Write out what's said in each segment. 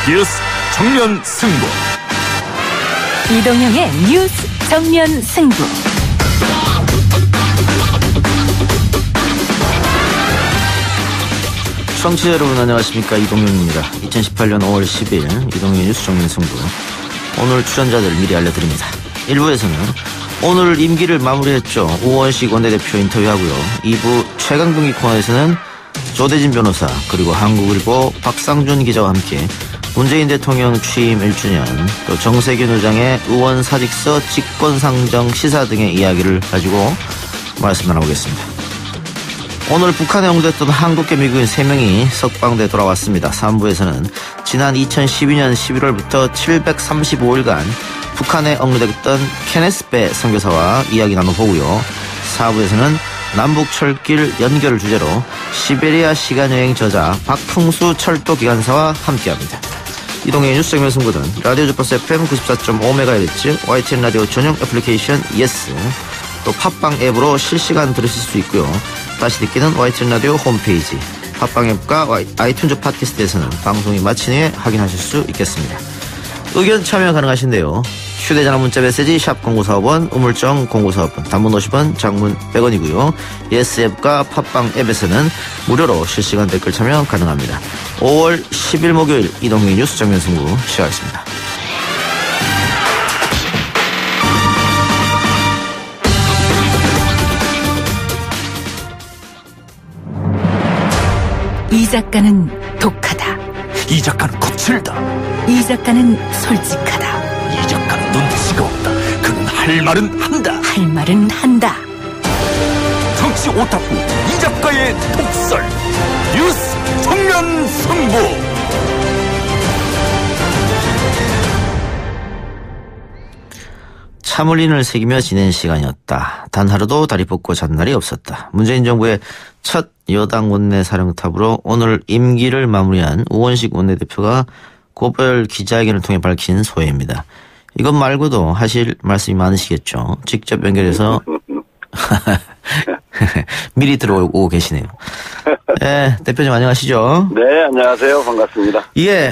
뉴스 정면 승부. 이동형의 뉴스 정면 승부. 청취자 여러분 안녕하십니까, 이동형입니다. 2018년 5월 10일 이동형의 뉴스 정면 승부. 오늘 출연자들 미리 알려드립니다. 1부에서는 오늘 임기를 마무리했죠. 우원식 원내대표 인터뷰하고요. 2부 최강경기 코너에서는 조대진 변호사 그리고 한국일보 박상준 기자와 함께 문재인 대통령 취임 1주년, 또 정세균 의장의 의원 사직서 직권상정 시사 등의 이야기를 가지고 말씀 나눠보겠습니다. 오늘 북한에 영도했던 한국계 미국인 3명이 석방돼 돌아왔습니다. 3부에서는 지난 2012년 11월부터 735일간 북한에 억류됐던 케네스 배 선교사와 이야기 나눠보고요. 4부에서는 남북철길 연결을 주제로 시베리아 시간여행 저자 박풍수 철도기관사와 함께합니다. 이동의 뉴스 정면 승부는 라디오 주파수 FM 94.5MHz, YTN 라디오 전용 애플리케이션 예스, 또 팟빵 앱으로 실시간 들으실 수 있고요. 다시 듣기는 YTN 라디오 홈페이지, 팟빵 앱과 아이튠즈 팟캐스트에서는 방송이 마친 후에 확인하실 수 있겠습니다. 의견 참여 가능하신데요. 휴대전화 문자 메시지 샵 0945번, 우물정 0945번, 단문 50원, 장문 100원이고요. 예스앱과 팟빵 앱에서는 무료로 실시간 댓글 참여 가능합니다. 5월 10일 목요일 이동의 뉴스 정면 승부 시작하겠습니다. 이 작가는 독하다. 이 작가는 거칠다. 이 작가는 솔직하다. 이 작가는 눈치가 없다. 그는 할 말은 한다. 할 말은 한다. 정치 오타쿠 이 작가의 독설. 뉴스 정면 승부. 참을인을 새기며 지낸 시간이었다. 단 하루도 다리 뻗고 잔 날이 없었다. 문재인 정부의 첫 여당 원내 사령탑으로 오늘 임기를 마무리한 우원식 원내대표가 고별 기자회견을 통해 밝힌 소회입니다. 이것 말고도 하실 말씀이 많으시겠죠. 직접 연결해서 미리 들어오고 계시네요. 네, 대표님 안녕하시죠? 네, 안녕하세요. 반갑습니다. 예,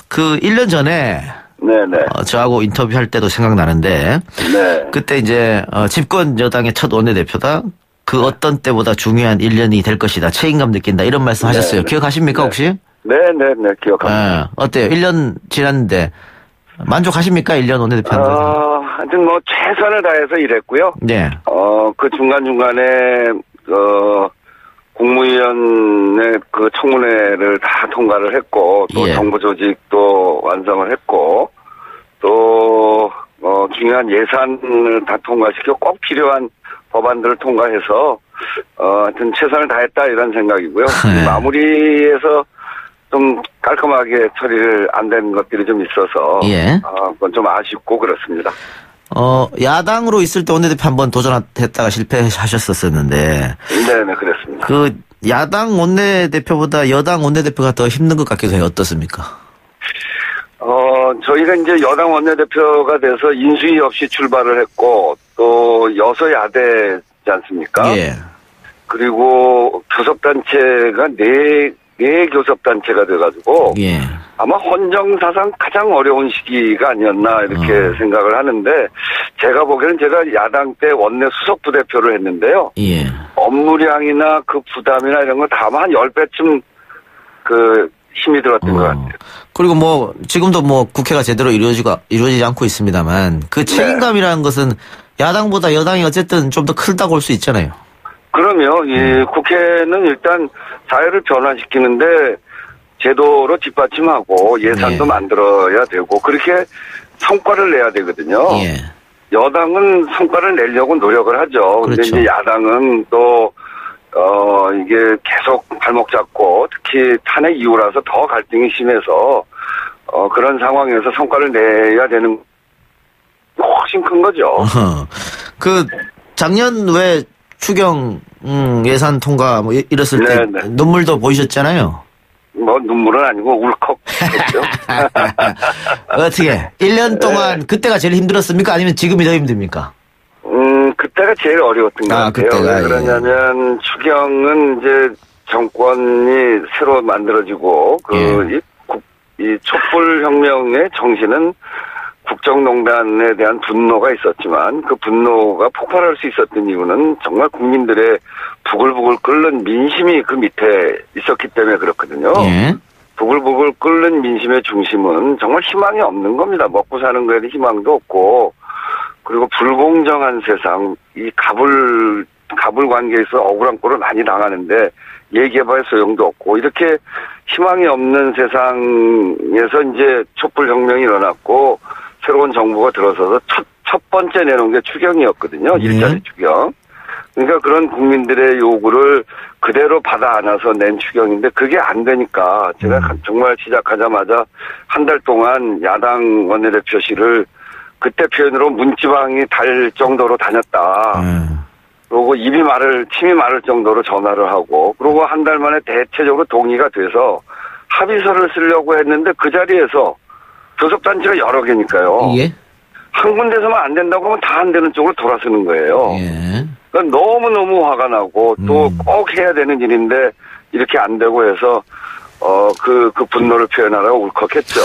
그 1년 전에 네네. 저하고 인터뷰할 때도 생각나는데, 네. 그때 이제 집권 여당의 첫 원내대표다. 그 어떤 때보다 중요한 1년이 될 것이다. 책임감 느낀다. 이런 말씀 하셨어요. 기억하십니까, 혹시? 네네네, 기억합니다. 어때요? 1년 지났는데 만족하십니까? 1년 원내대표한테? 하여튼 뭐 최선을 다해서 일했고요. 네. 그 중간중간에 국무위원회 그 청문회를 다 통과를 했고, 또 정부 조직도 완성을 했고, 또 중요한 예산을 다 통과시켜 꼭 필요한 법안들을 통과해서 하여튼 최선을 다했다 이런 생각이고요. 네. 마무리해서 좀 깔끔하게 처리를 안 된 것들이 좀 있어서 그건 좀 아쉽고 그렇습니다. 야당으로 있을 때 원내대표 한번 도전했다가 실패하셨었는데. 네네, 그렇습니다. 그 야당 원내대표보다 여당 원내대표가 더 힘든 것 같기도 해요. 어떻습니까? 저희가 이제 여당 원내대표가 돼서 인수위 없이 출발을 했고, 또 여서야대지 않습니까? 예. 그리고 교섭단체가 네 교섭단체가 돼가지고, 예. 아마 헌정사상 가장 어려운 시기가 아니었나, 이렇게 생각을 하는데, 제가 보기에는 제가 야당 때 원내 수석 부대표를 했는데요. 예. 업무량이나 그 부담이나 이런 거 다 아마 한 10배쯤 힘이 들었던 것 같아요. 그리고 뭐, 지금도 뭐 국회가 제대로 이루어지지 않고 있습니다만, 그 책임감이라는 것은 야당보다 여당이 어쨌든 좀 더 크다고 볼 수 있잖아요. 그럼요. 국회는 일단 사회를 변화시키는데 제도로 뒷받침하고 예산도 만들어야 되고 그렇게 성과를 내야 되거든요. 예. 여당은 성과를 내려고 노력을 하죠. 그런데 이제 야당은 또 이게 계속 발목 잡고 특히 탄핵 이후라서 더 갈등이 심해서 그런 상황에서 성과를 내야 되는 훨씬 큰 거죠. 그 작년 왜 추경 예산 통과 뭐 이랬을 때 눈물도 보이셨잖아요. 뭐 눈물은 아니고 울컥했죠. 어떻게 1년 동안 그때가 제일 힘들었습니까? 아니면 지금이 더 힘듭니까? 그때가 제일 어려웠던 것 같아요. 그때가, 왜 그러냐면 추경은 이제 정권이 새로 만들어지고 이 촛불혁명의 정신은 국정농단에 대한 분노가 있었지만 그 분노가 폭발할 수 있었던 이유는 정말 국민들의 부글부글 끓는 민심이 그 밑에 있었기 때문에 그렇거든요. 예. 부글부글 끓는 민심의 중심은 정말 희망이 없는 겁니다. 먹고 사는 거에도 희망도 없고 그리고 불공정한 세상, 이 갑을 관계에서 억울한 꼴을 많이 당하는데 얘기해봐야 소용도 없고 이렇게 희망이 없는 세상에서 이제 촛불혁명이 일어났고 새로운 정부가 들어서서 첫 번째 내놓은 게 추경이었거든요. 네. 일자리 추경. 그러니까 그런 국민들의 요구를 그대로 받아 안아서 낸 추경인데 그게 안 되니까 제가 정말 시작하자마자 한 달 동안 야당 원내대표실을 그때 표현으로 문지방이 달 정도로 다녔다. 그리고 침이 마를 정도로 전화를 하고 그리고 한 달 만에 대체적으로 동의가 돼서 합의서를 쓰려고 했는데 그 자리에서 교섭단체가 여러 개니까요. 예. 한 군데서만 안 된다고 하면 다 안 되는 쪽으로 돌아서는 거예요. 예. 그러니까 너무너무 화가 나고 또 꼭 해야 되는 일인데 이렇게 안 되고 해서 그 분노를 표현하라고 울컥했죠.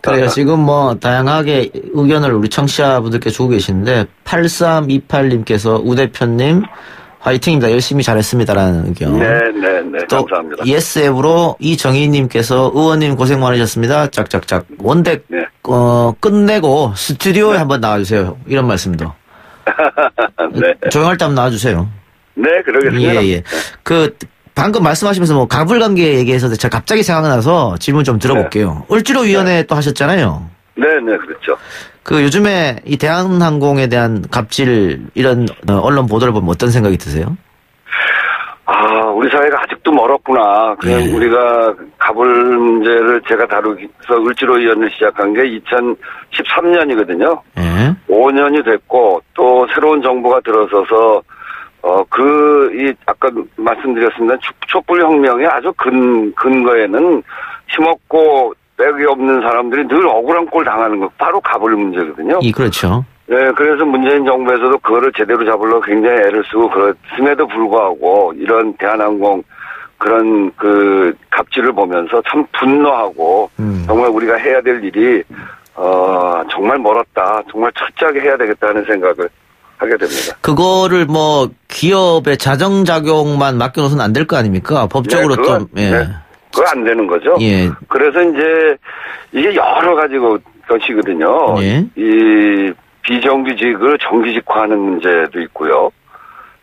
그래요. 지금 뭐 다양하게 의견을 우리 청취자분들께 주고 계시는데 8328님께서 우 대표님 화이팅입니다. 열심히 잘했습니다라는 의견. 네. 또 감사합니다. 예스앱으로 이정희님께서 의원님 고생 많으셨습니다. 짝짝짝 원대 네. 끝내고 스튜디오에 한번 나와주세요. 이런 말씀도. 네. 조용할 때 한번 나와주세요. 네, 그러겠습니다. 예. 방금 말씀하시면서 뭐 가불관계 얘기해서 제가 갑자기 생각나서 질문 좀 들어볼게요. 을지로위원회 또 하셨잖아요. 네, 그렇죠. 요즘에 이 대한항공에 대한 갑질 이런 언론 보도를 보면 어떤 생각이 드세요? 우리 사회가 아직도 멀었구나. 그냥 예. 우리가 가불 문제를 제가 다루기서 을지로위원회를 시작한 게 2013년이거든요. 예. 5년이 됐고 또 새로운 정부가 들어서서 아까 말씀드렸습니다. 촛불혁명의 아주 근거에는 힘없고 빽이 없는 사람들이 늘 억울한 꼴 당하는 거 바로 가불 문제거든요. 그렇죠. 네, 그래서 문재인 정부에서도 그거를 제대로 잡으려고 굉장히 애를 쓰고 그랬음에도 불구하고 이런 대한항공 그런 갑질을 보면서 참 분노하고 정말 우리가 해야 될 일이 정말 멀었다. 정말 철저하게 해야 되겠다는 생각을 하게 됩니다. 그거를 뭐 기업의 자정작용만 맡겨놓으면 안 될 거 아닙니까? 법적으로 네, 좀. 예. 네, 그거 안 되는 거죠. 예. 그래서 이제 이게 여러 가지 것이거든요. 예. 이 비정규직을 정규직화하는 문제도 있고요.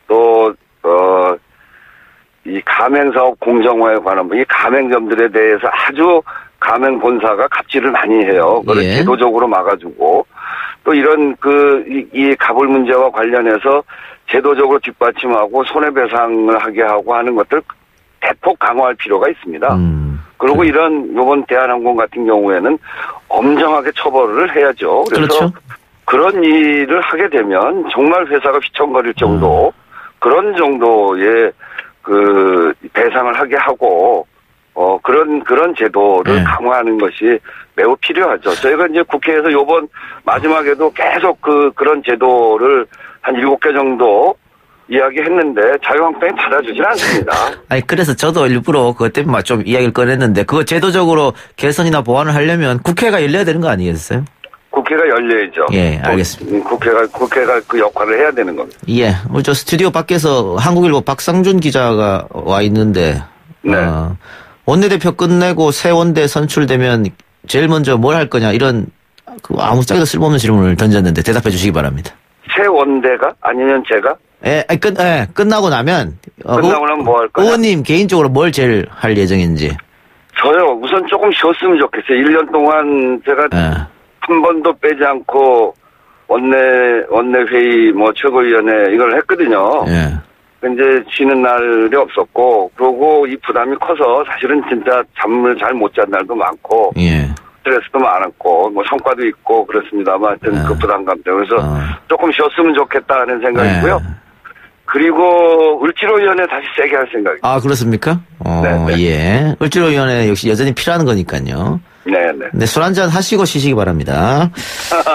또 이 가맹사업 공정화에 관한 이 가맹점들에 대해서 아주 가맹 본사가 갑질을 많이 해요. 그걸 예. 제도적으로 막아주고 또 이런 이 가불 문제와 관련해서 제도적으로 뒷받침하고 손해배상을 하게 하고 하는 것들 대폭 강화할 필요가 있습니다. 그리고 이번 대한항공 같은 경우에는 엄정하게 처벌을 해야죠. 그래서 그렇죠. 그런 일을 하게 되면 정말 회사가 휘청거릴 정도 그런 정도의 배상을 하게 하고 그런 제도를 네. 강화하는 것이 매우 필요하죠. 저희가 이제 국회에서 요번 마지막에도 계속 그런 제도를 한 7개 정도 이야기했는데 자유한국당이 받아주질 않습니다. 아니 그래서 저도 일부러 그것 때문에 좀 이야기를 꺼냈는데 그거 제도적으로 개선이나 보완을 하려면 국회가 열려야 되는 거 아니겠어요? 국회가 열려야죠. 예, 알겠습니다. 국회가 그 역할을 해야 되는 겁니다. 예, 우리 저 스튜디오 밖에서 한국일보 박상준 기자가 와 있는데, 네. 원내대표 끝내고 새 원대 선출되면 제일 먼저 뭘 할 거냐 이런 아무짝에도 쓸모없는 질문을 던졌는데 대답해 주시기 바랍니다. 새 원대가 아니면 제가? 끝나고 나면 끝나고 나면 뭐 할 거냐? 의원님 개인적으로 뭘 제일 할 예정인지. 저요. 우선 조금 쉬었으면 좋겠어요. 1년 동안 제가 한 번도 빼지 않고 원내회의 최고위원회 이걸 했거든요. 예. 근데 쉬는 날이 없었고 그리고 이 부담이 커서 사실은 진짜 잠을 잘 못 잔 날도 많고 예. 스트레스도 많았고 성과도 있고 그렇습니다만 하여튼 그 부담감 때문에 그래서 조금 쉬었으면 좋겠다는 생각이고요. 그리고 을지로위원회 다시 세게 할 생각입니다. 아 그렇습니까? 네. 예. 을지로위원회 역시 여전히 필요한 거니까요. 네. 술 한잔 하시고 쉬시기 바랍니다.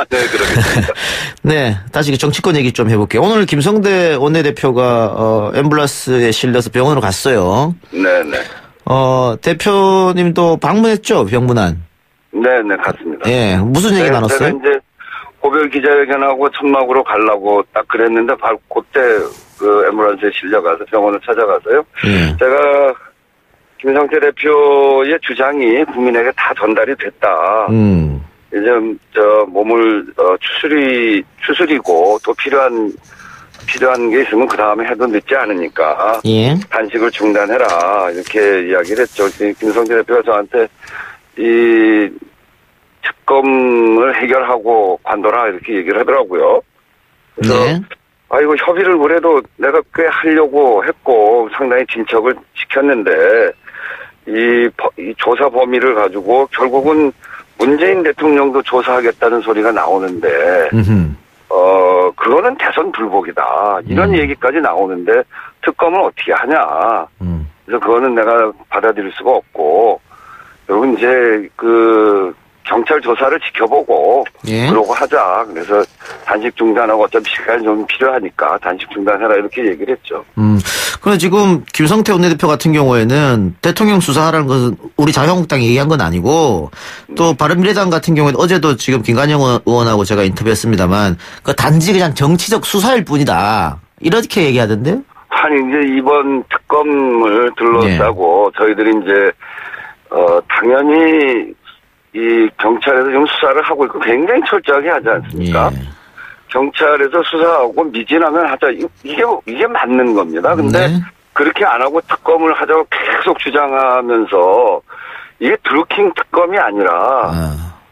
네, 그러겠습니다. 네, 다시 정치권 얘기 좀 해볼게요. 오늘 김성대 원내대표가 앰뷸런스에 실려서 병원으로 갔어요. 네. 대표님도 방문했죠, 병문안. 네네, 갔습니다. 예, 무슨 얘기 나눴어요? 제가 이제 고별 기자회견하고 천막으로 가려고 딱 그랬는데, 바로 그때 그 앰뷸런스에 실려가서 병원을 찾아가서요. 예. 제가 김성태 대표의 주장이 국민에게 다 전달이 됐다. 이제 몸을 추스리고 또 필요한 게 있으면 그 다음에 해도 늦지 않으니까 예. 단식을 중단해라 이렇게 이야기를 했죠. 김성태 대표가 저한테 이 특검을 해결하고 관둬라 이렇게 얘기를 하더라고요. 그래서 네. 이거 협의를 그래도 내가 꽤 하려고 했고 상당히 진척을 지켰는데 이 조사 범위를 가지고 결국은 문재인 대통령도 조사하겠다는 소리가 나오는데 그거는 대선 불복이다 이런 얘기까지 나오는데 특검을 어떻게 하냐. 그래서 그거는 내가 받아들일 수가 없고 그리고 이제 그 경찰 조사를 지켜보고 예. 그러고 하자. 그래서 단식 중단하고 어차피 시간이 좀 필요하니까 단식 중단해라 이렇게 얘기를 했죠. 그런데 지금 김성태 원내대표 같은 경우에는 대통령 수사하라는 것은 우리 자유한국당이 얘기한 건 아니고 또 바른미래당 같은 경우에는 어제도 지금 김관영 의원하고 제가 인터뷰했습니다만 그 단지 그냥 정치적 수사일 뿐이다. 이렇게 얘기하던데요? 아니 이제 이번 특검을 둘러싸고 저희들이 이제 당연히 이 경찰에서 지금 수사를 하고 있고 굉장히 철저하게 하지 않습니까? 예. 경찰에서 수사하고 미진하면 하자. 이게 맞는 겁니다. 근데 네. 그렇게 안 하고 특검을 하자고 계속 주장하면서 이게 드루킹 특검이 아니라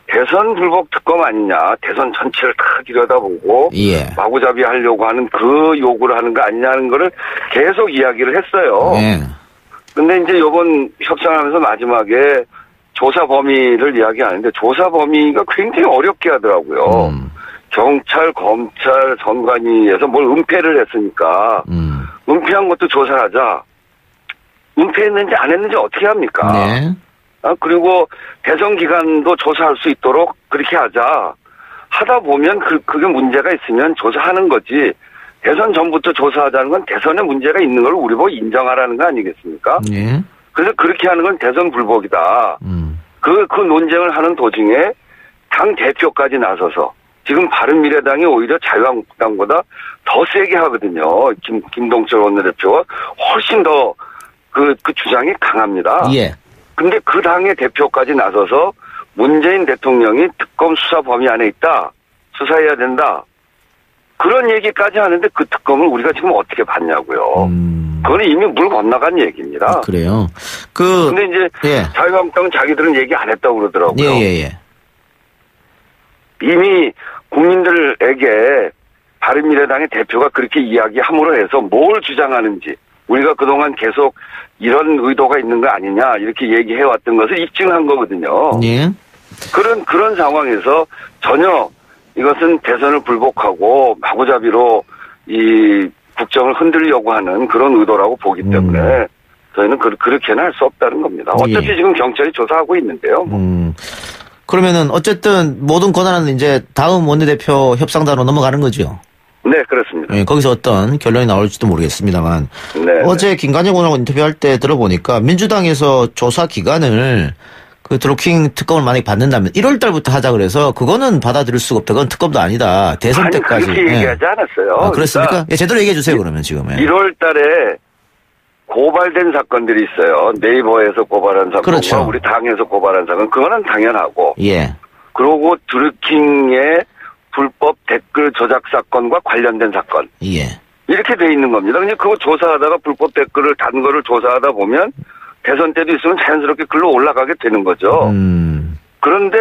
대선 불복 특검 아니냐. 대선 전체를 다 들여다보고 예. 마구잡이 하려고 하는 그 요구를 하는 거 아니냐는 거를 계속 이야기를 했어요. 예. 근데 이제 요번 협상하면서 마지막에 조사 범위를 이야기하는데 조사 범위가 굉장히 어렵게 하더라고요. 경찰, 검찰, 선관위에서 뭘 은폐를 했으니까 은폐한 것도 조사를 하자. 은폐했는지 안 했는지 어떻게 합니까? 네. 그리고 대선 기간도 조사할 수 있도록 그렇게 하자. 하다 보면 그게 문제가 있으면 조사하는 거지. 대선 전부터 조사하자는 건 대선에 문제가 있는 걸 우리 보고 인정하라는 거 아니겠습니까? 예. 그래서 그렇게 하는 건 대선 불복이다. 그 논쟁을 하는 도중에 당 대표까지 나서서 지금 바른미래당이 오히려 자유한국당보다 더 세게 하거든요. 김동철 원내대표가 훨씬 더 그 주장이 강합니다. 예. 근데 그 당의 대표까지 나서서 문재인 대통령이 특검 수사 범위 안에 있다. 수사해야 된다. 그런 얘기까지 하는데 그 특검을 우리가 지금 어떻게 받냐고요. 그거는 이미 물 건너간 얘기입니다. 그래요. 근데 이제 예. 자유한국당은 자기들은 얘기 안 했다고 그러더라고요. 예. 이미 국민들에게 바른미래당의 대표가 그렇게 이야기함으로 해서 뭘 주장하는지 우리가 그동안 계속 이런 의도가 있는 거 아니냐 이렇게 얘기해왔던 것을 입증한 거거든요. 예. 그런 상황에서 전혀 이것은 대선을 불복하고 마구잡이로 이 국정을 흔들려고 하는 그런 의도라고 보기 때문에 저희는 그렇게는 할 수 없다는 겁니다. 어차피 예. 지금 경찰이 조사하고 있는데요. 그러면은 어쨌든 모든 권한은 이제 다음 원내대표 협상단으로 넘어가는 거죠. 네, 그렇습니다. 예, 거기서 어떤 결론이 나올지도 모르겠습니다만 네. 어제 김관영 의원하고 인터뷰할 때 들어보니까 민주당에서 조사 기간을 그 드루킹 특검을 만약에 받는다면 1월 달부터 하자 그래서 그거는 받아들일 수가 없다. 그건 특검도 아니다. 대선 때까지. 그렇게 얘기하지 않았어요. 아, 그렇습니까? 그러니까 예, 제대로 얘기해 주세요, 그러면 지금. 1월 달에 고발된 사건들이 있어요. 네이버에서 고발한 사건과 그렇죠. 우리 당에서 고발한 사건. 그거는 당연하고. 예. 그리고 드루킹의 불법 댓글 조작 사건과 관련된 사건. 예. 이렇게 돼 있는 겁니다. 근데 그거 조사하다가 불법 댓글을 단 거를 조사하다 보면 대선 때도 있으면 자연스럽게 글로 올라가게 되는 거죠. 그런데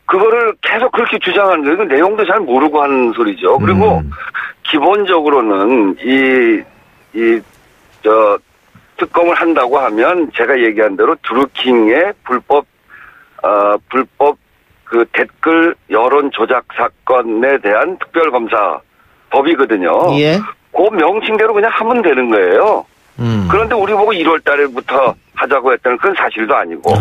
그거를 계속 그렇게 주장하는 거예요. 그 내용도 잘 모르고 하는 소리죠. 그리고 기본적으로는 특검을 한다고 하면 제가 얘기한 대로 드루킹의 불법 그 댓글 여론 조작 사건에 대한 특별검사 법이거든요. 예. 그 명칭대로 그냥 하면 되는 거예요. 그런데 우리 보고 1월 달부터 하자고 했다는 그건 사실도 아니고.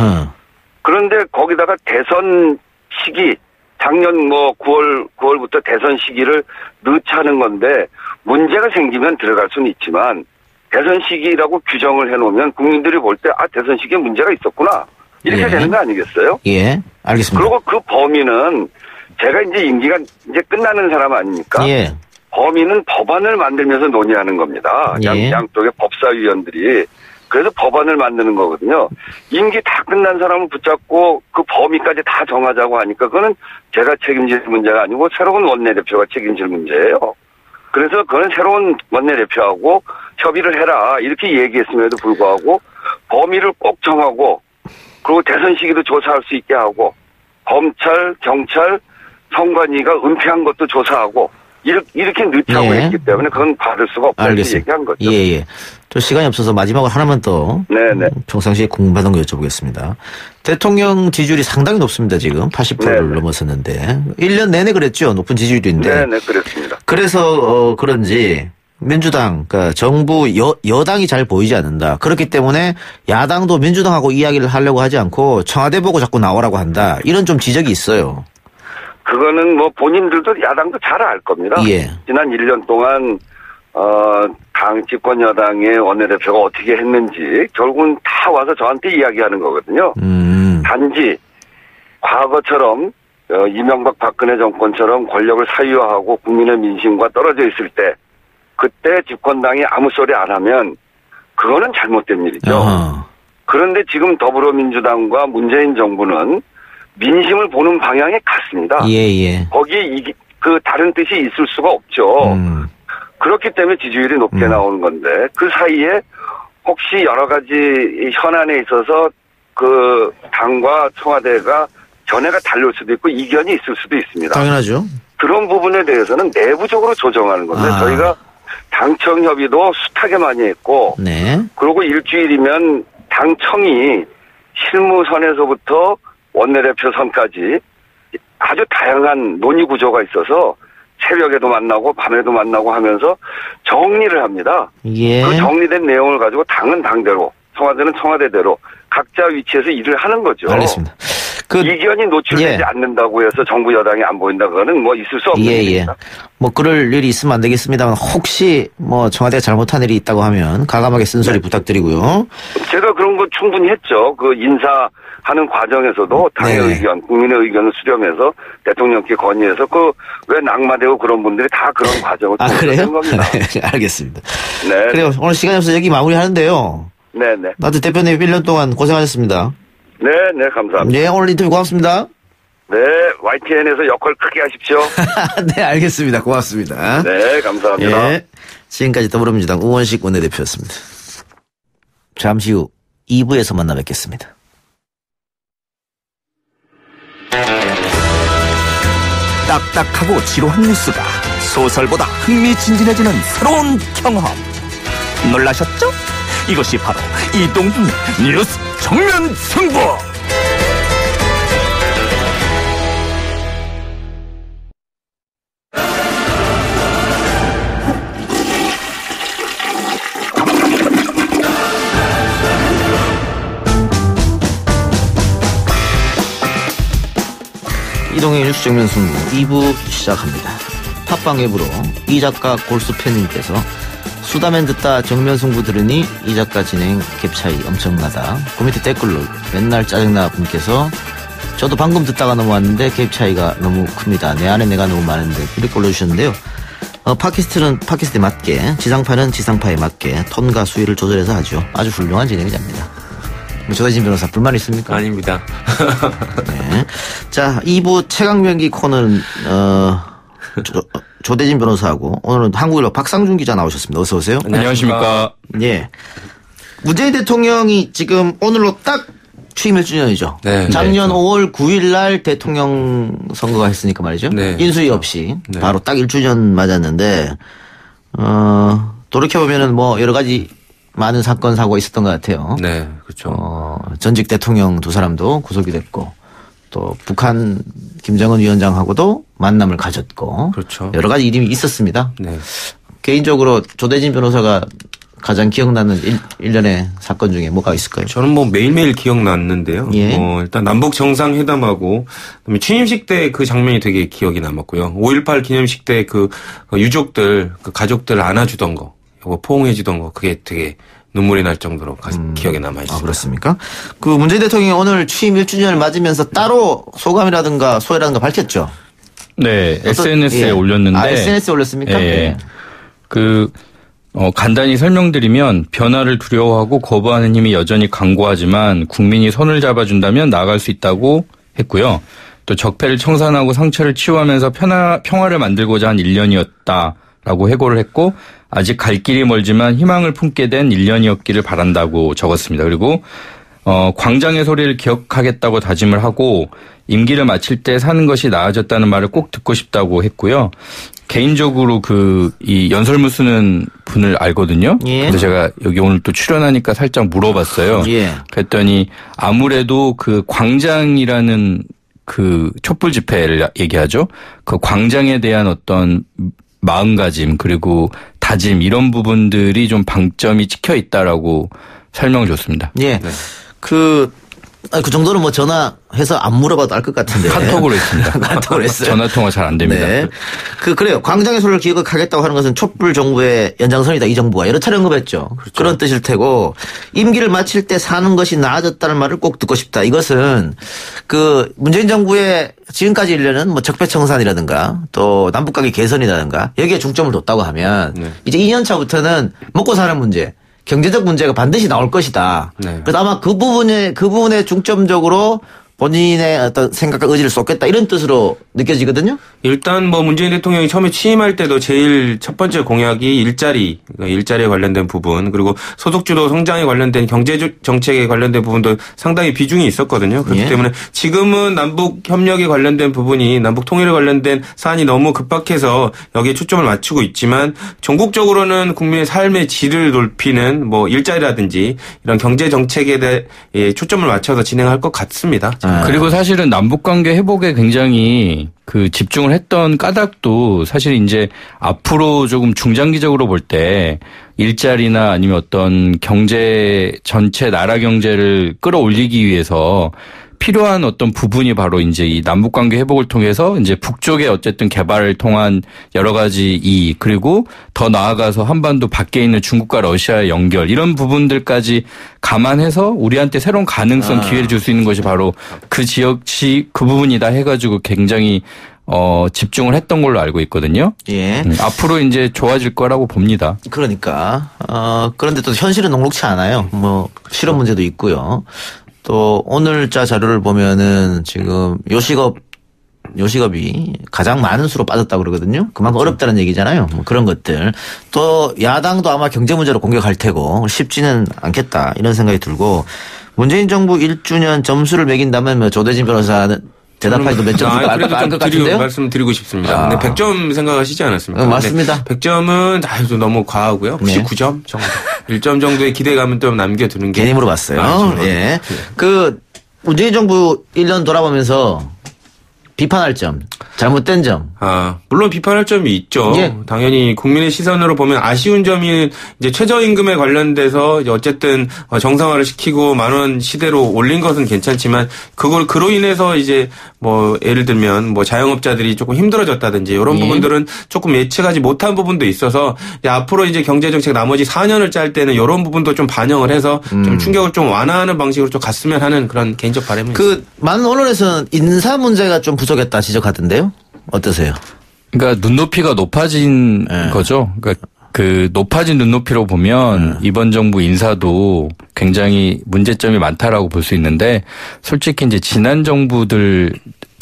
그런데 거기다가 대선 시기, 작년 9월부터 대선 시기를 늦추는 건데 문제가 생기면 들어갈 수는 있지만 대선 시기라고 규정을 해놓으면 국민들이 볼 때 대선 시기에 문제가 있었구나 이렇게 되는 거 아니겠어요? 예, 알겠습니다. 그리고 그 범인은 제가 이제 임기가 이제 끝나는 사람 아닙니까? 예. 범인은 법안을 만들면서 논의하는 겁니다. 예. 양쪽의 법사위원들이. 그래서 법안을 만드는 거거든요. 임기 다 끝난 사람을 붙잡고 그 범위까지 다 정하자고 하니까 그거는 제가 책임질 문제가 아니고 새로운 원내대표가 책임질 문제예요. 그래서 그건 새로운 원내대표하고 협의를 해라 이렇게 얘기했음에도 불구하고 범위를 꼭 정하고 그리고 대선 시기도 조사할 수 있게 하고 검찰, 경찰, 선관위가 은폐한 것도 조사하고 이렇게 늦다고 했기 때문에 그건 받을 수가 없다고 얘기한 거죠. 예. 또 시간이 없어서 마지막으로 하나만 더 평상시에 궁금하던 거 여쭤보겠습니다. 대통령 지지율이 상당히 높습니다. 지금 80%를 넘어섰는데 1년 내내 그랬죠. 높은 지지율인데. 네, 그렇습니다. 그래서 그런지 민주당, 그러니까 정부 여당이 잘 보이지 않는다. 그렇기 때문에 야당도 민주당하고 이야기를 하려고 하지 않고 청와대 보고 자꾸 나오라고 한다. 이런 좀 지적이 있어요. 그거는 뭐 본인들도 야당도 잘 알 겁니다. 예. 지난 1년 동안 당 집권 여당의 원내대표가 어떻게 했는지 결국은 다 와서 저한테 이야기하는 거거든요. 단지 과거처럼 이명박 박근혜 정권처럼 권력을 사유화하고 국민의 민심과 떨어져 있을 때 그때 집권당이 아무 소리 안 하면 그거는 잘못된 일이죠. 어허. 그런데 지금 더불어민주당과 문재인 정부는 민심을 보는 방향에 갔습니다. 예. 거기에 그 다른 뜻이 있을 수가 없죠. 그렇기 때문에 지지율이 높게 나오는 건데 그 사이에 혹시 여러 가지 현안에 있어서 그 당과 청와대가 견해가 다를 수도 있고 이견이 있을 수도 있습니다. 당연하죠. 그런 부분에 대해서는 내부적으로 조정하는 건데 저희가 당청 협의도 숱하게 많이 했고 그리고 일주일이면 당청이 실무선에서부터 원내대표 선까지 아주 다양한 논의 구조가 있어서 새벽에도 만나고 밤에도 만나고 하면서 정리를 합니다. 예. 그 정리된 내용을 가지고 당은 당대로 청와대는 청와대대로 각자 위치에서 일을 하는 거죠. 알겠습니다. 이견이 노출되지 않는다고 해서 정부 여당이 안 보인다 그거는 뭐 있을 수 없는 일입니다. 뭐 그럴 일이 있으면 안 되겠습니다만 혹시 뭐 청와대가 잘못한 일이 있다고 하면 가감하게 쓴소리 부탁드리고요. 제가 그런 거 충분히 했죠. 그 인사하는 과정에서도 당의 의견, 국민의 의견을 수렴해서 대통령께 건의해서 그 왜 낙마되고 그런 분들이 다 그런 과정을 그래요? 겁니다. 알겠습니다. 네. 그래요. 오늘 시간이 없어서 여기 마무리하는데요. 네네. 나도 대표님 1년 동안 고생하셨습니다. 네, 감사합니다. 네, 오늘 인터뷰 고맙습니다. 네, YTN에서 역할 크게 하십시오. 네, 알겠습니다. 고맙습니다. 네, 감사합니다. 네, 지금까지 더불어민주당 우원식 원내대표였습니다. 잠시 후 2부에서 만나 뵙겠습니다. 딱딱하고 지루한 뉴스가 소설보다 흥미진진해지는 새로운 경험. 놀라셨죠? 이것이 바로 이동준의 뉴스 정면 승부. 이동의 뉴스 정면 승부 2부 시작합니다. 팟빵 앱으로 이 작가 골수팬님께서 수다맨 듣다 정면 승부 들으니 이 작가 진행 갭 차이 엄청나다. 그 밑에 댓글로 맨날 짜증나 분께서 저도 방금 듣다가 넘어왔는데 갭 차이가 너무 큽니다. 내 안에 내가 너무 많은데 이렇게 올려주셨는데요. 팟캐스트는 팟캐스트에 맞게, 지상파는 지상파에 맞게 톤과 수위를 조절해서 하죠. 아주 훌륭한 진행자입니다. 조대진 변호사 불만 있습니까? 아닙니다. 네. 자, 2부 최강명기 코너는 조대진 변호사하고 오늘은 한국일보 박상준 기자 나오셨습니다. 어서 오세요. 안녕하십니까. 예. 문재인 대통령이 지금 오늘로 딱 취임 1주년이죠. 네. 작년 5월 9일 날 대통령 선거가 했으니까 말이죠. 네. 인수위 없이 네. 바로 딱 1주년 맞았는데 돌이켜보면은 뭐 여러 가지 많은 사건 사고가 있었던 것 같아요. 네, 그렇죠. 전직 대통령 두 사람도 구속이 됐고 또 북한 김정은 위원장하고도 만남을 가졌고 그렇죠. 여러 가지 일이 있었습니다. 네. 개인적으로 조대진 변호사가 가장 기억나는 일련의 사건 중에 뭐가 있을까요? 저는 뭐 매일매일 기억났는데요. 예. 일단 남북 정상회담하고 그다음에 취임식 때 그 장면이 되게 기억이 남았고요. 5.18 기념식 때 그 유족들, 그 가족들 안아주던 거. 포옹해주던 거 그게 되게 눈물이 날 정도로 기억에 남아있습니다. 아, 그렇습니까? 그 문재인 대통령이 오늘 취임 1주년을 맞으면서 따로 소감이라든가 소회라든가 밝혔죠? 네, SNS에 올렸는데. 아, SNS에 올렸습니까? 네. 간단히 설명드리면 변화를 두려워하고 거부하는 힘이 여전히 강고하지만 국민이 손을 잡아준다면 나아갈 수 있다고 했고요. 또 적폐를 청산하고 상처를 치유하면서 평화를 만들고자 한 1년이었다라고 해고를 했고 아직 갈 길이 멀지만 희망을 품게 된 1년이었기를 바란다고 적었습니다. 그리고 광장의 소리를 기억하겠다고 다짐을 하고 임기를 마칠 때 사는 것이 나아졌다는 말을 꼭 듣고 싶다고 했고요. 개인적으로 이 연설문 쓰는 분을 알거든요. 예. 그래서 제가 여기 오늘 또 출연하니까 살짝 물어봤어요. 예. 그랬더니 아무래도 그 광장이라는 그 촛불 집회를 얘기하죠. 그 광장에 대한 어떤 마음가짐 그리고 다짐 이런 부분들이 좀 방점이 찍혀 있다라고 설명을 줬습니다. 예. 네. 그 정도는 뭐 전화해서 안 물어봐도 알 것 같은데. 카톡으로 했습니다. 카톡으로 했어요. 전화통화 잘 안 됩니다. 네. 그래요. 광장의 소리를 기억하겠다고 하는 것은 촛불 정부의 연장선이다. 이 정부가 여러 차례 언급했죠. 그렇죠. 그런 뜻일 테고 임기를 마칠 때 사는 것이 나아졌다는 말을 꼭 듣고 싶다. 이것은 그 문재인 정부의 지금까지 1년은 뭐 적폐청산이라든가 또 남북관계 개선이라든가 여기에 중점을 뒀다고 하면 이제 2년 차부터는 먹고 사는 문제 경제적 문제가 반드시 나올 것이다. 네. 그래서 아마 그 부분에 중점적으로 본인의 어떤 생각과 의지를 쏟겠다 이런 뜻으로 느껴지거든요. 일단 뭐 문재인 대통령이 처음에 취임할 때도 제일 첫 번째 공약이 일자리에 관련된 부분 그리고 소득주도 성장에 관련된 경제 정책에 관련된 부분도 상당히 비중이 있었거든요. 그렇기 때문에 지금은 남북 협력에 관련된 부분이 남북 통일에 관련된 사안이 너무 급박해서 여기에 초점을 맞추고 있지만 전국적으로는 국민의 삶의 질을 높이는 뭐 일자리라든지 이런 경제 정책에 대해 초점을 맞춰서 진행할 것 같습니다. 그리고 사실은 남북관계 회복에 굉장히 집중을 했던 까닭도 사실 이제 앞으로 조금 중장기적으로 볼 때 일자리나 아니면 어떤 경제 전체 나라 경제를 끌어올리기 위해서 필요한 어떤 부분이 바로 이제 이 남북관계 회복을 통해서 이제 북쪽의 어쨌든 개발을 통한 여러 가지 이익 그리고 더 나아가서 한반도 밖에 있는 중국과 러시아의 연결 이런 부분들까지 감안해서 우리한테 새로운 가능성 기회를 줄 수 있는 것이 바로 그 지역시 그 부분이다 해가지고 굉장히 집중을 했던 걸로 알고 있거든요. 예. 앞으로 이제 좋아질 거라고 봅니다. 그러니까 그런데 또 현실은 녹록치 않아요. 뭐 실업 문제도 있고요. 또 오늘자 자료를 보면은 지금 요식업이 가장 많은 수로 빠졌다고 그러거든요. 그만큼 어렵다는 얘기잖아요. 뭐 그런 것들. 또 야당도 아마 경제 문제로 공격할 테고 쉽지는 않겠다 이런 생각이 들고 문재인 정부 1주년 점수를 매긴다면 뭐 조대진 변호사는 대답하기도 몇 점 줄까 알 것 같은데요? 말씀드리고 싶습니다. 근데 100점 생각하시지 않았습니까? 맞습니다. 100점은 좀 너무 과하고요. 99점 정도. 1점 정도의 기대감은 좀 남겨두는 게. 괜히 물어봤어요. 예. 문재인 정부 1년 돌아보면서 비판할 점, 잘못된 점. 물론 비판할 점이 있죠. 예. 당연히 국민의 시선으로 보면 아쉬운 점이 이제 최저임금에 관련돼서 이제 어쨌든 정상화를 시키고 10,000원 시대로 올린 것은 괜찮지만 그로 인해서 이제 뭐 예를 들면 뭐 자영업자들이 조금 힘들어졌다든지 이런 부분들은 조금 예측하지 못한 부분도 있어서 이제 앞으로 이제 경제정책 나머지 4년을 짤 때는 이런 부분도 좀 반영을 해서 좀 충격을 좀 완화하는 방식으로 좀 갔으면 하는 그런 개인적 바람이 있습니다. 많은 언론에서는 인사 문제가 좀 부족했다 지적하던데요. 어떠세요? 그러니까 눈높이가 높아진 거죠. 그러니까 높아진 눈높이로 보면 이번 정부 인사도 굉장히 문제점이 많다라고 볼 수 있는데 솔직히 이제 지난 정부들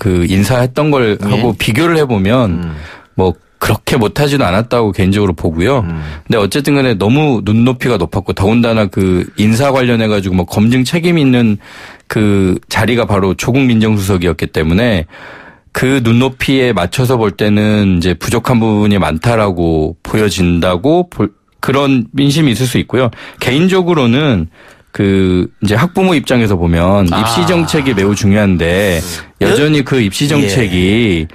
인사했던 걸 하고 비교를 해보면 뭐 그렇게 못하지도 않았다고 개인적으로 보고요. 근데 어쨌든 간에 너무 눈높이가 높았고 더군다나 인사 관련해가지고 뭐 검증 책임 있는 자리가 바로 조국 민정수석이었기 때문에 그 눈높이에 맞춰서 볼 때는 이제 부족한 부분이 많다라고 보여진다고 그런 민심이 있을 수 있고요. 개인적으로는 이제 학부모 입장에서 보면 입시 정책이 매우 중요한데 여전히 입시 정책이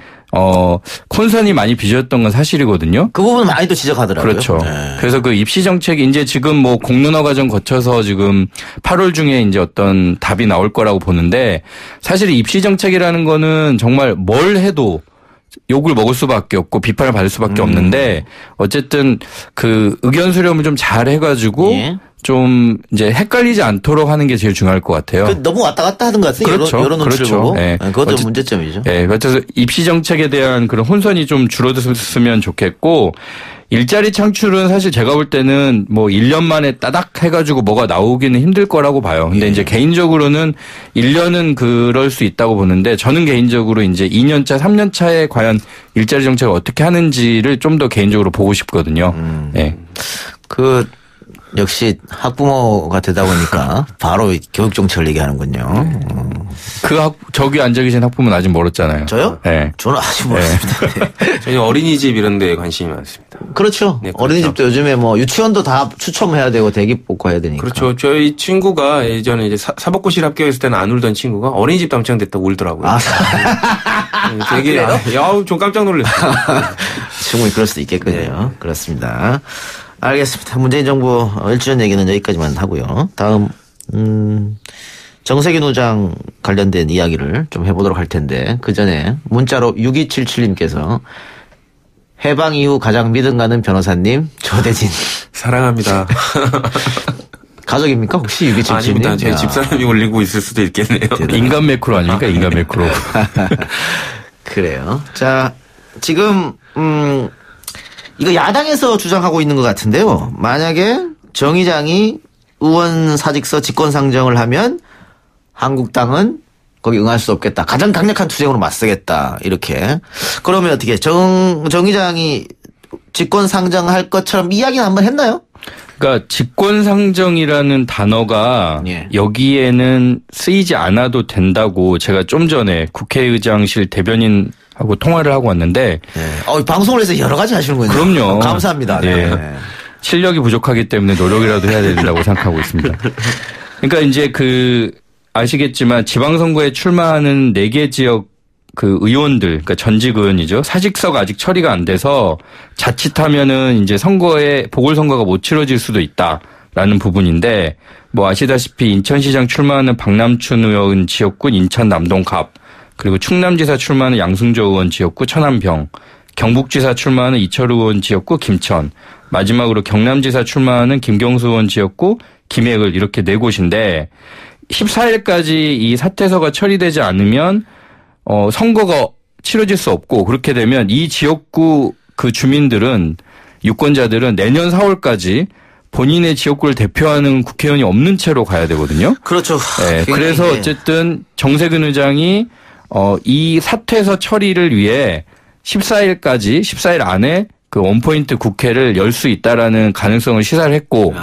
콘선이 많이 빚어졌던 건 사실이거든요. 그 부분 많이 또 지적하더라고요. 그렇죠. 네. 그래서 입시 정책이 이제 지금 뭐 공론화 과정 거쳐서 지금 8월 중에 이제 어떤 답이 나올 거라고 보는데 사실 입시 정책이라는 거는 정말 뭘 해도 욕을 먹을 수밖에 없고 비판을 받을 수밖에 없는데 어쨌든 그 의견 수렴을 좀 잘 해가지고 예. 좀 이제 헷갈리지 않도록 하는 게 제일 중요할 것 같아요. 너무 왔다 갔다 하는 것 같아요. 그렇죠. 여러 눈치를 그렇죠. 보고. 네. 그것도 문제점이죠. 네. 그래서 입시 정책에 대한 그런 혼선이 좀 줄어들었으면 좋겠고 일자리 창출은 사실 제가 볼 때는 뭐 1년 만에 따닥 해가지고 뭐가 나오기는 힘들 거라고 봐요. 근데 이제 개인적으로는 1년은 그럴 수 있다고 보는데 저는 개인적으로 이제 2년차, 3년차에 과연 일자리 정책을 어떻게 하는지를 좀 더 개인적으로 보고 싶거든요. 네. 역시 학부모가 되다 보니까 바로 교육 정책을 얘기하는군요. 저기 앉아 계신 학부모는 아직 멀었잖아요. 저요? 네. 저는 아직 멀었습니다. 네. 저희 어린이집 이런 데에 관심이 많습니다. 그렇죠. 네, 그렇죠. 어린이집도 요즘에 뭐 유치원도 다 추첨해야 되고 대기복구해야 되니까. 그렇죠. 저희 친구가 예전에 이제 사법고시를 합격했을 때는 안 울던 친구가 어린이집 당첨됐다고 울더라고요. 되게 좀 깜짝 놀랐어요. 충분히 그럴 수도 있겠군요. 네. 그렇습니다. 알겠습니다. 문재인 정부 1주년 얘기는 여기까지만 하고요. 다음 정세균 후장 관련된 이야기를 좀 해보도록 할 텐데 그 전에 문자로 6277님께서 해방 이후 가장 믿음 가는 변호사님 조대진 사랑합니다. 가족입니까? 혹시 6277님? 아닙니다. 제 집사람이 올리고 있을 수도 있겠네요. 인간 매크로 아닙니까? 인간 매크로. 그래요. 자, 지금 이거 야당에서 주장하고 있는 것 같은데요. 만약에 정 의장이 의원 사직서 직권상정을 하면 한국당은 거기 응할 수 없겠다. 가장 강력한 투쟁으로 맞서겠다. 이렇게. 그러면 어떻게 정 의장이 직권상정할 것처럼 이야기는 한번 했나요? 그러니까 직권상정이라는 단어가 예. 여기에는 쓰이지 않아도 된다고 제가 좀 전에 국회의장실 대변인하고 통화를 하고 왔는데 방송을 해서 여러 가지 하시는군요. 그럼요. 감사합니다. 네. 네. 실력이 부족하기 때문에 노력이라도 해야 된다고 생각하고 있습니다. 그러니까 이제 아시겠지만 지방선거에 출마하는 4개 지역 의원들, 그러니까 전직 의원이죠. 사직서가 아직 처리가 안 돼서 자칫하면은 이제 보궐선거가 못 치러질 수도 있다라는 부분인데 뭐 아시다시피 인천시장 출마하는 박남춘 의원 지역구 인천 남동갑, 그리고 충남지사 출마하는 양승조 의원 지역구 천안병, 경북지사 출마하는 이철우 의원 지역구 김천, 마지막으로 경남지사 출마하는 김경수 의원 지역구 김해을 이렇게 4곳인데 14일까지 이 사퇴서가 처리되지 않으면 선거가 치러질 수 없고 그렇게 되면 이 지역구 주민들은 유권자들은 내년 4월까지 본인의 지역구를 대표하는 국회의원이 없는 채로 가야 되거든요. 그렇죠. 네, 그래서 어쨌든 정세균 의장이 이 사퇴서 처리를 위해 14일 안에 원포인트 국회를 열 수 있다라는 가능성을 시사를 했고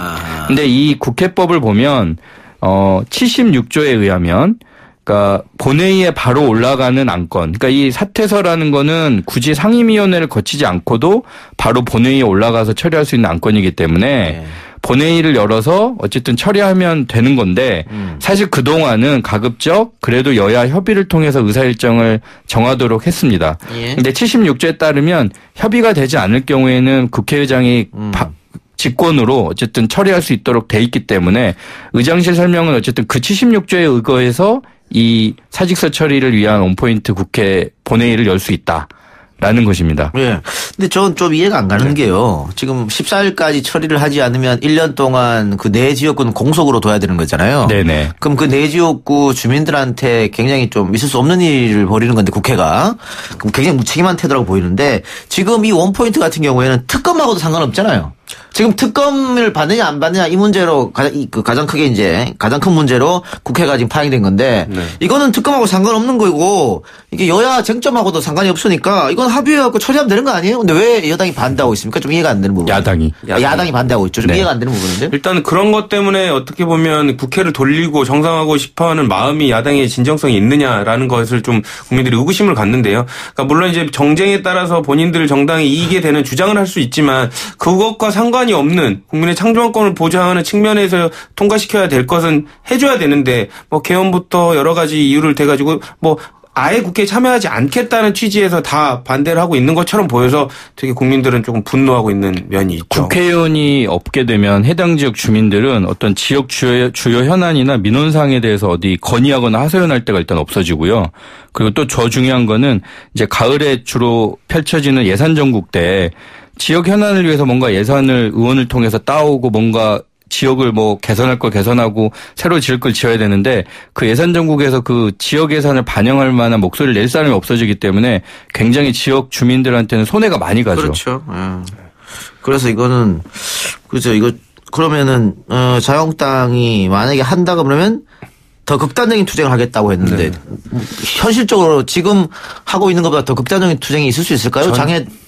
근데 이 국회법을 보면 76조에 의하면 그러니까 본회의에 바로 올라가는 안건. 그러니까 이 사퇴서라는 거는 굳이 상임위원회를 거치지 않고도 바로 본회의에 올라가서 처리할 수 있는 안건이기 때문에 본회의를 열어서 어쨌든 처리하면 되는 건데 사실 그동안은 가급적 그래도 여야 협의를 통해서 의사 일정을 정하도록 했습니다. 근데 76조에 따르면 협의가 되지 않을 경우에는 국회의장이 직권으로 어쨌든 처리할 수 있도록 돼 있기 때문에 의장실 설명은 어쨌든 그 76조에 의거해서 이 사직서 처리를 위한 원포인트 국회 본회의를 열 수 있다라는 것입니다. 네. 근데 전 좀 이해가 안 가는 게요. 지금 14일까지 처리를 하지 않으면 1년 동안 그 4지역구는 공석으로 둬야 되는 거잖아요. 네네. 그럼 그 4지역구 주민들한테 굉장히 좀 있을 수 없는 일을 벌이는 건데 국회가. 그럼 굉장히 무책임한 태도라고 보이는데 지금 이 원포인트 같은 경우에는 특검하고도 상관없잖아요. 지금 특검을 받느냐 안 받느냐 이 문제로 가장 크게 이제 가장 큰 문제로 국회가 지금 파행된 건데 이거는 특검하고 상관없는 거고 이게 여야 쟁점하고도 상관이 없으니까 이건 합의해갖고 처리하면 되는 거 아니에요? 근데 왜 여당이 반대하고 있습니까? 좀 이해가 안 되는 부분. 야당이 반대하고 있죠. 좀 네. 이해가 안 되는 부분인데. 일단 그런 것 때문에 어떻게 보면 국회를 돌리고 정상화하고 싶어하는 마음이 야당의 진정성이 있느냐라는 것을 좀 국민들이 의구심을 갖는데요. 그러니까 물론 이제 정쟁에 따라서 본인들 정당이 이익이 되는 주장을 할 수 있지만 그것과 상관이 없는 국민의 창조권을 보장하는 측면에서 통과시켜야 될 것은 해줘야 되는데 뭐 개헌부터 여러 가지 이유를 대가지고 뭐 아예 국회에 참여하지 않겠다는 취지에서 다 반대를 하고 있는 것처럼 보여서 되게 국민들은 조금 분노하고 있는 면이 있죠. 국회의원이 없게 되면 해당 지역 주민들은 어떤 지역 주요 현안이나 민원사항에 대해서 어디 건의하거나 하소연할 때가 일단 없어지고요. 그리고 또 더 중요한 거는 이제 가을에 주로 펼쳐지는 예산 전국 때 지역 현안을 위해서 뭔가 예산을 의원을 통해서 따오고 뭔가 지역을 뭐 개선할 걸 개선하고 새로 지을 걸 지어야 되는데 그 예산 전국에서 그 지역 예산을 반영할 만한 목소리를 낼 사람이 없어지기 때문에 굉장히 지역 주민들한테는 손해가 많이 가죠. 그렇죠. 그래서 이거는 그죠. 이거 그러면은 자유한국당이 만약에 한다 그러면 더 극단적인 투쟁을 하겠다고 했는데 현실적으로 지금 하고 있는 것보다 더 극단적인 투쟁이 있을 수 있을까요?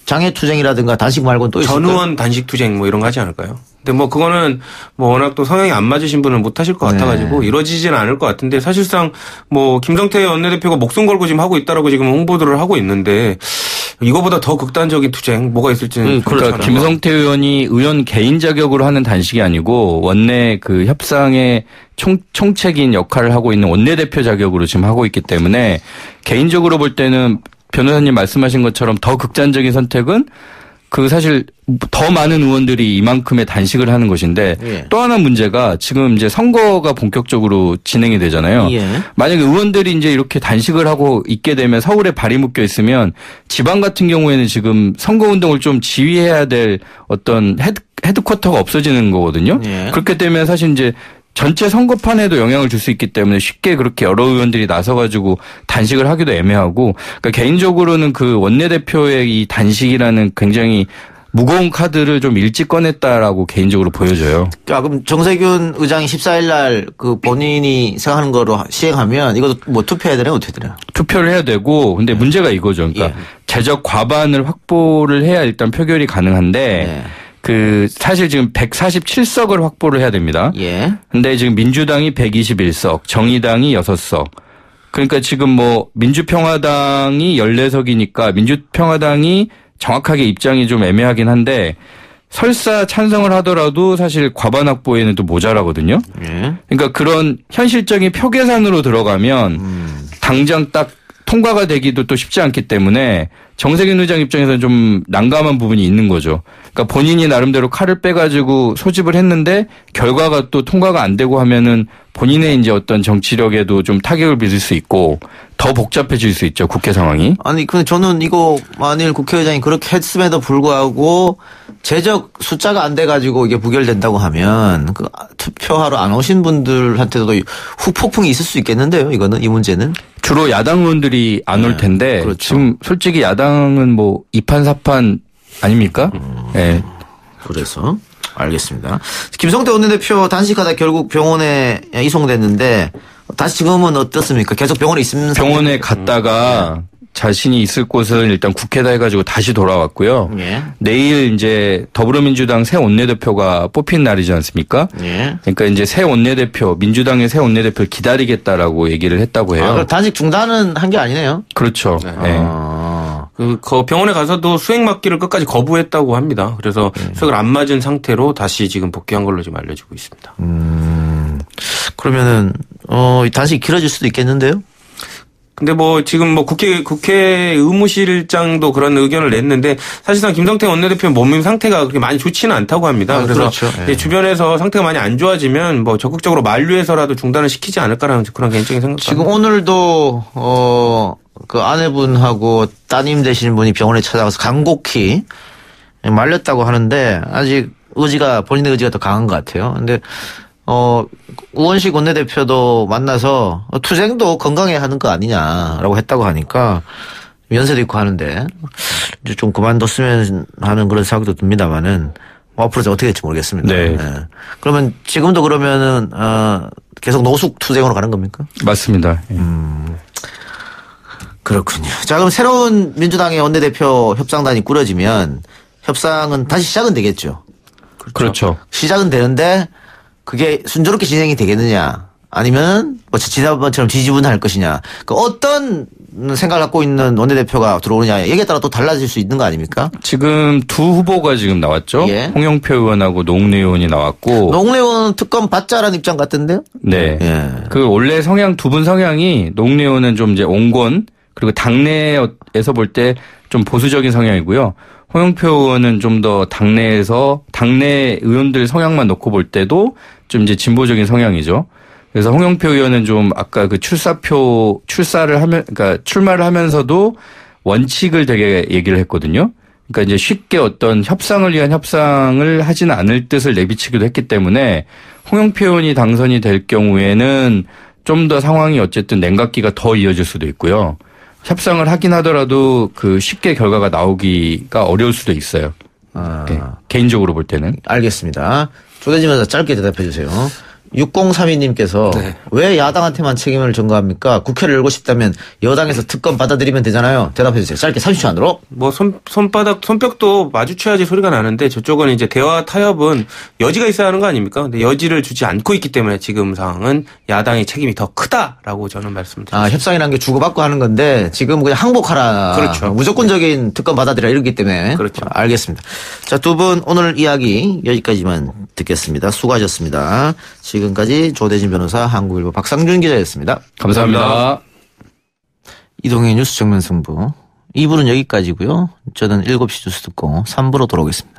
장애 투쟁이라든가 단식 말고는 또 있을까요? 전의원 단식 투쟁 뭐 이런 거 하지 않을까요? 근데 뭐 그거는 뭐 워낙 또 성향이 안 맞으신 분은 못 하실 것 같아가지고 이루어지지는 않을 것 같은데 사실상 뭐 김성태 원내대표가 목숨 걸고 지금 하고 있다라고 지금 홍보들을 하고 있는데 이거보다 더 극단적인 투쟁 뭐가 있을지는 그러니까 김성태 의원이 의원 개인 자격으로 하는 단식이 아니고 원내 그 협상의 총책인 역할을 하고 있는 원내대표 자격으로 지금 하고 있기 때문에 개인적으로 볼 때는 변호사님 말씀하신 것처럼 더 극단적인 선택은 그 사실 더 많은 의원들이 이만큼의 단식을 하는 것인데 또 하나 문제가 지금 이제 선거가 본격적으로 진행이 되잖아요. 만약에 의원들이 이제 이렇게 단식을 하고 있게 되면 서울에 발이 묶여 있으면 지방 같은 경우에는 지금 선거 운동을 좀 지휘해야 될 어떤 헤드쿼터가 없어지는 거거든요. 그렇게 되면 사실 이제 전체 선거판에도 영향을 줄 수 있기 때문에 쉽게 그렇게 여러 의원들이 나서가지고 단식을 하기도 애매하고, 그러니까 개인적으로는 그 원내대표의 이 단식이라는 굉장히 무거운 카드를 좀 일찍 꺼냈다라고 개인적으로 보여져요. 자, 그럼 정세균 의장이 14일 날 그 본인이 생각하는 거로 시행하면 이것도 뭐 투표해야 되나요? 어떻게 되나요? 투표를 해야 되고, 근데 문제가 이거죠. 그러니까 재적 과반을 확보를 해야 일단 표결이 가능한데, 그 사실 지금 147석을 확보를 해야 됩니다. 근데 지금 민주당이 121석, 정의당이 6석. 그러니까 지금 뭐 민주평화당이 14석이니까 민주평화당이 정확하게 입장이 좀 애매하긴 한데 설사 찬성을 하더라도 사실 과반 확보에는 또 모자라거든요. 그러니까 그런 현실적인 표 계산으로 들어가면 당장 딱 통과가 되기도 또 쉽지 않기 때문에 정세균 의장 입장에서는 좀 난감한 부분이 있는 거죠. 그러니까 본인이 나름대로 칼을 빼가지고 소집을 했는데 결과가 또 통과가 안 되고 하면은 본인의 이제 어떤 정치력에도 좀 타격을 빚을 수 있고 더 복잡해질 수 있죠. 국회 상황이. 아니 근데 저는 이거 만일 국회의장이 그렇게 했음에도 불구하고 재적 숫자가 안 돼가지고 이게 부결된다고 하면 그 투표하러 안 오신 분들한테도 후폭풍이 있을 수 있겠는데요. 이거는 이 문제는. 주로 야당 의원들이 안 올 텐데 그렇죠. 지금 솔직히 야당은 뭐 2판 4판 아닙니까? 네. 그래서 알겠습니다. 김성태 원내대표 단식하다 결국 병원에 이송됐는데 다시 지금은 어떻습니까? 계속 병원에 있습니다. 병원에 갔다가 자신이 있을 곳은 일단 국회다 해가지고 다시 돌아왔고요. 내일 이제 더불어민주당 새 원내대표가 뽑힌 날이지 않습니까? 그러니까 이제 새 원내대표, 민주당의 새 원내대표를 기다리겠다라고 얘기를 했다고 해요. 단식 중단은 한 게 아니네요. 그렇죠. 그 병원에 가서도 수액 맞기를 끝까지 거부했다고 합니다. 그래서 수액을 안 맞은 상태로 다시 지금 복귀한 걸로 지금 알려지고 있습니다. 그러면은 단식이 길어질 수도 있겠는데요? 근데 뭐 지금 뭐 국회 의무실장도 그런 의견을 냈는데 사실상 김성태 원내대표 몸 상태가 그렇게 많이 좋지는 않다고 합니다. 그래서 그렇죠. 주변에서 상태가 많이 안 좋아지면 뭐 적극적으로 만류해서라도 중단을 시키지 않을까라는 그런 개인적인 생각입니다. 지금 오늘도 그 아내분하고 따님 되시는 분이 병원에 찾아가서 간곡히 말렸다고 하는데 아직 본인의 의지가 더 강한 것 같아요. 근데 우원식 원내대표도 만나서 투쟁도 건강해야 하는 거 아니냐라고 했다고 하니까 연세도 있고 하는데 이제 좀 그만뒀으면 하는 그런 생각도 듭니다만은 앞으로 어떻게 될지 모르겠습니다. 그러면 지금도 그러면은 계속 노숙 투쟁으로 가는 겁니까? 맞습니다. 그렇군요. 자, 그럼 새로운 민주당의 원내대표 협상단이 꾸려지면 협상은 다시 시작은 되겠죠. 그렇죠. 시작은 되는데 그게 순조롭게 진행이 되겠느냐 아니면 뭐 지난번처럼 지지분할 것이냐 어떤 생각을 갖고 있는 원내대표가 들어오느냐 얘기에 따라 또 달라질 수 있는 거 아닙니까? 지금 두 후보가 지금 나왔죠. 홍영표 의원하고 노웅래 의원이 나왔고. 노웅래 의원은 특검 받자라는 입장 같은데요? 네. 그 원래 두 분 성향이 노웅래 의원은 좀 이제 온건 그리고 당내에서 볼 때 좀 보수적인 성향이고요. 홍영표 의원은 좀 더 당내에서 당내 의원들 성향만 놓고 볼 때도 좀 이제 진보적인 성향이죠. 그래서 홍영표 의원은 좀 아까 그 출사를 하면, 그러니까 출마를 하면서도 원칙을 되게 얘기를 했거든요. 그러니까 이제 쉽게 어떤 협상을 위한 협상을 하지는 않을 뜻을 내비치기도 했기 때문에 홍영표 의원이 당선이 될 경우에는 좀 더 상황이 어쨌든 냉각기가 더 이어질 수도 있고요. 협상을 하긴 하더라도 그 쉽게 결과가 나오기가 어려울 수도 있어요. 네, 개인적으로 볼 때는. 알겠습니다. 조대진 변호사 짧게 대답해 주세요. 6032님께서 네. 왜 야당한테만 책임을 전가합니까? 국회를 열고 싶다면 여당에서 특검 받아들이면 되잖아요. 대답해 주세요. 짧게 30초 안으로. 뭐 손뼉도 마주쳐야지 소리가 나는데 저쪽은 이제 대화 타협은 여지가 있어야 하는 거 아닙니까? 근데 여지를 주지 않고 있기 때문에 지금 상황은 야당의 책임이 더 크다라고 저는 말씀드립니다. 협상이라는 게 주고받고 하는 건데 지금 그냥 항복하라. 그렇죠. 무조건적인 특검 받아들이라 이러기 때문에. 그렇죠. 알겠습니다. 자, 두 분 오늘 이야기 여기까지만 듣겠습니다. 수고하셨습니다. 지금까지 조대진 변호사, 한국일보 박상준 기자였습니다. 감사합니다. 이동의 뉴스 정면 승부 2부는 여기까지고요. 저는 7시 뉴스 듣고 3부로 돌아오겠습니다.